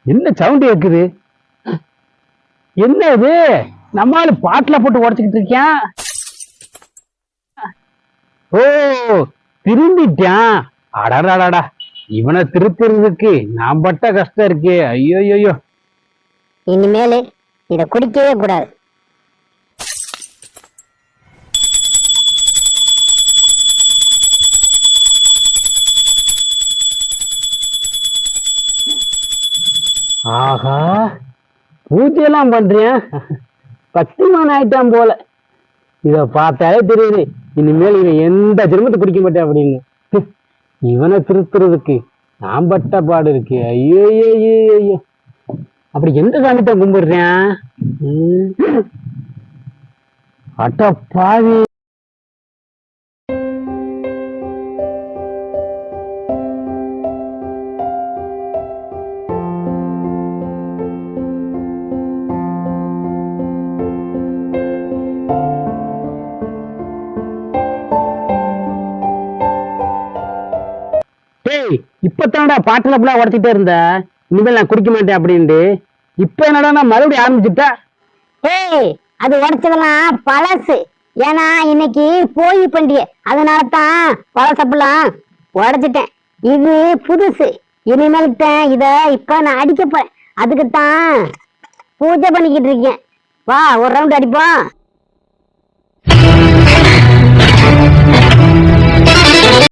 என்ன சவுண்ட் கேக்குது? என்ன இது? நம்மால பாட்டுல போட்டு உடச்சுக்கிட்டு இருக்கியான். ஓ, திரும்பிட்டான். அடடாடா, இவனை திருத்துறதுக்கு நான் பட்ட கஷ்டம் இருக்கு. ஐயோ ஐயோ, இனிமேலு இத குடிக்கவே கூடாது. ஆஹா, பூஜையெல்லாம் பண்றியா? பக்திமான் ஆயிட்டான் போல. இத பார்த்தாலே தெரியுது இனிமேல் இவன் எந்த ஜென்மத்தை குடிக்க மாட்டேன் அப்படின்னு. இவனை திருத்துறதுக்கு நான் பட்ட பாடு இருக்கு. ஐயோ ஐயோ ஐயோ, அப்படி எந்த சாமித்தை கும்பிடுறேன்? அட்ட பாவி. இப்பத்தானடா பாட்டுல ஃபுல்லா உடச்சிட்டே இருந்த, இனிமேல் நான் குடிக்க மாட்டேன் அப்படின்ட்டு. இப்ப என்னடா நான் மறுபடியும் ஆரம்பிச்சுட்டா? ஏய், அது உடைச்சதெல்லாம் பழசு. ஏன்னா இன்னைக்கு போய் பண்டிகை, அதனாலதான் பழசப்பெல்லாம் உடைச்சிட்டேன். இது புதுசு. இனிமேல் இத இப்ப நான் அடிக்கப்பேன். அதுக்குத்தான் பூஜை பண்ணிக்கிட்டு இருக்கேன். வா, ஒரு ரவுண்ட் அடிப்போம்.